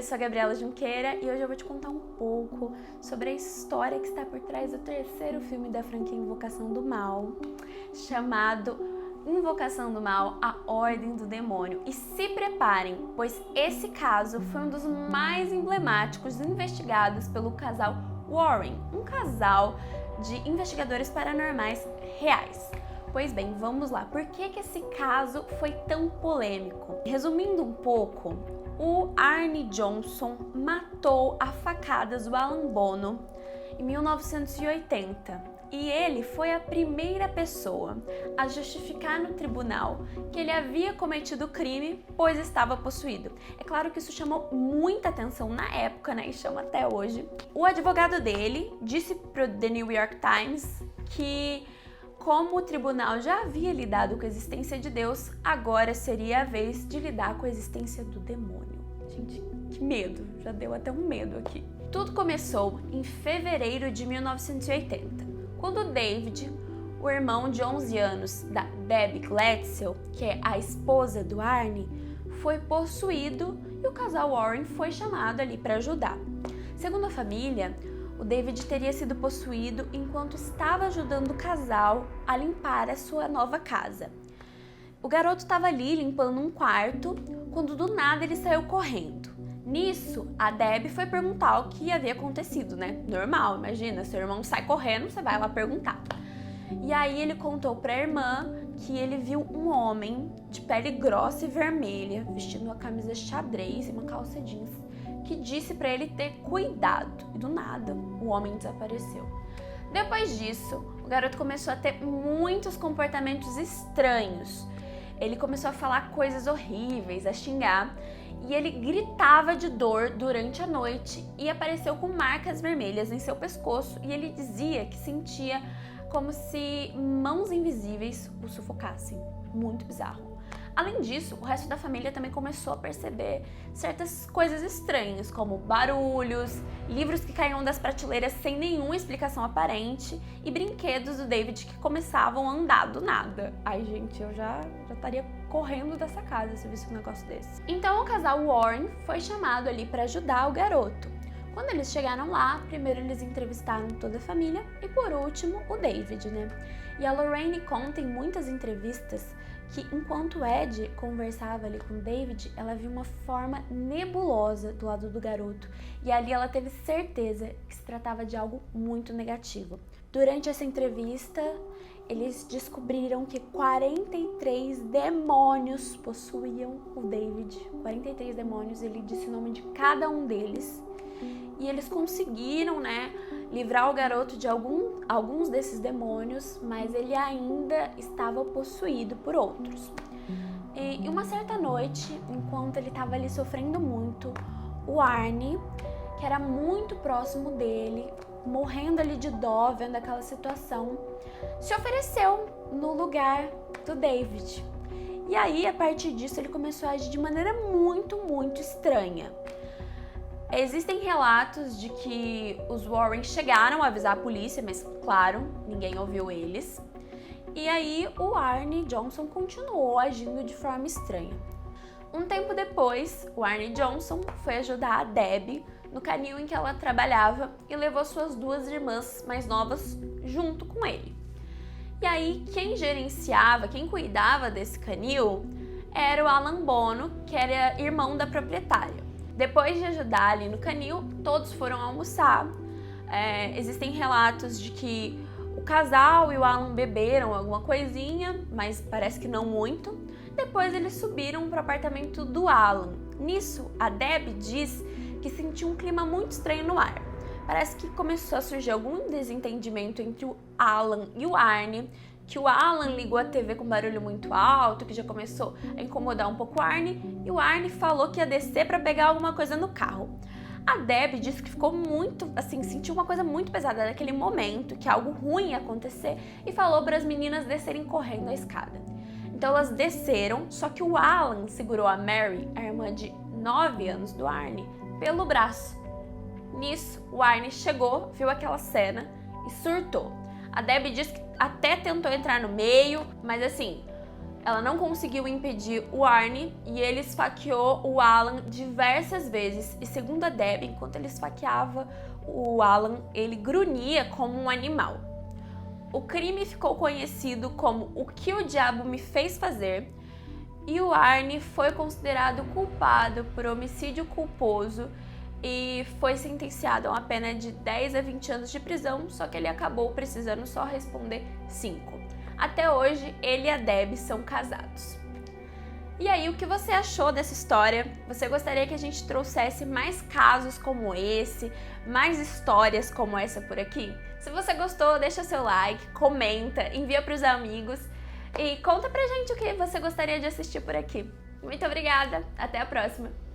eu sou a Gabriela Junqueira e hoje eu vou te contar um pouco sobre a história que está por trás do terceiro filme da franquia Invocação do Mal, chamado Invocação do Mal, A Ordem do Demônio. E se preparem, pois esse caso foi um dos mais emblemáticos investigados pelo casal Warren, um casal de investigadores paranormais reais. Pois bem, vamos lá. Por que esse caso foi tão polêmico? Resumindo um pouco, o Arne Johnson matou a facadas o Alan Bono em 1980 e ele foi a primeira pessoa a justificar no tribunal que ele havia cometido o crime, pois estava possuído. É claro que isso chamou muita atenção na época, né, e chama até hoje. O advogado dele disse para o The New York Times que, como o tribunal já havia lidado com a existência de Deus, agora seria a vez de lidar com a existência do demônio. Gente, que medo, já deu até um medo aqui. Tudo começou em fevereiro de 1980, quando David, o irmão de 11 anos da Debbie Glatzel, que é a esposa do Arne, foi possuído e o casal Warren foi chamado ali para ajudar. Segundo a família, o David teria sido possuído enquanto estava ajudando o casal a limpar a sua nova casa. O garoto estava ali limpando um quarto, quando do nada ele saiu correndo. Nisso, a Debbie foi perguntar o que havia acontecido, né? Normal, imagina, seu irmão sai correndo, você vai lá perguntar. E aí ele contou para a irmã que ele viu um homem de pele grossa e vermelha, vestindo uma camisa xadrez e uma calça jeans, que disse para ele ter cuidado. E do nada, o homem desapareceu. Depois disso, o garoto começou a ter muitos comportamentos estranhos. Ele começou a falar coisas horríveis, a xingar, e ele gritava de dor durante a noite e apareceu com marcas vermelhas em seu pescoço, e ele dizia que sentia como se mãos invisíveis o sufocassem. Muito bizarro. Além disso, o resto da família também começou a perceber certas coisas estranhas, como barulhos, livros que caíam das prateleiras sem nenhuma explicação aparente e brinquedos do David que começavam a andar do nada. Ai, gente, eu já estaria correndo dessa casa se eu visse um negócio desse. Então o casal Warren foi chamado ali para ajudar o garoto. Quando eles chegaram lá, primeiro eles entrevistaram toda a família e por último o David, né? E a Lorraine conta em muitas entrevistas que enquanto Ed conversava ali com o David, ela viu uma forma nebulosa do lado do garoto e ali ela teve certeza que se tratava de algo muito negativo. Durante essa entrevista, eles descobriram que 43 demônios possuíam o David. 43 demônios, ele disse o nome de cada um deles. E eles conseguiram, né, livrar o garoto de alguns desses demônios, mas ele ainda estava possuído por outros. E uma certa noite, enquanto ele estava ali sofrendo muito, o Arne, que era muito próximo dele, morrendo ali de dó, vendo aquela situação, se ofereceu no lugar do David. E aí, a partir disso, ele começou a agir de maneira muito, muito estranha. Existem relatos de que os Warren chegaram a avisar a polícia, mas claro, ninguém ouviu eles. E aí o Arne Johnson continuou agindo de forma estranha. Um tempo depois, o Arne Johnson foi ajudar a Debbie no canil em que ela trabalhava e levou suas duas irmãs mais novas junto com ele. E aí quem gerenciava, quem cuidava desse canil era o Alan Bono, que era irmão da proprietária. Depois de ajudar ali no canil, todos foram almoçar. Existem relatos de que o casal e o Alan beberam alguma coisinha, mas parece que não muito. Depois eles subiram para o apartamento do Alan. Nisso, a Debbie diz que sentiu um clima muito estranho no ar. Parece que começou a surgir algum desentendimento entre o Alan e o Arne, que o Alan ligou a TV com barulho muito alto, que já começou a incomodar um pouco o Arne, e o Arne falou que ia descer para pegar alguma coisa no carro. A Debbie disse que ficou muito, sentiu uma coisa muito pesada naquele momento, que algo ruim ia acontecer, e falou para as meninas descerem correndo a escada. Então elas desceram, só que o Alan segurou a Mary, a irmã de 9 anos do Arne, pelo braço. Nisso, o Arne chegou, viu aquela cena e surtou. A Debbie disse que até tentou entrar no meio, mas Ela não conseguiu impedir o Arnie e ele esfaqueou o Alan diversas vezes. E segundo a Debbie, enquanto ele esfaqueava o Alan, ele grunhia como um animal. O crime ficou conhecido como O Que o Diabo Me Fez Fazer e o Arnie foi considerado culpado por homicídio culposo e foi sentenciado a uma pena de 10 a 20 anos de prisão, só que ele acabou precisando só responder 5. Até hoje, ele e a Debbie são casados. E aí, o que você achou dessa história? Você gostaria que a gente trouxesse mais casos como esse, mais histórias como essa por aqui? Se você gostou, deixa seu like, comenta, envia para os amigos e conta pra gente o que você gostaria de assistir por aqui. Muito obrigada, até a próxima!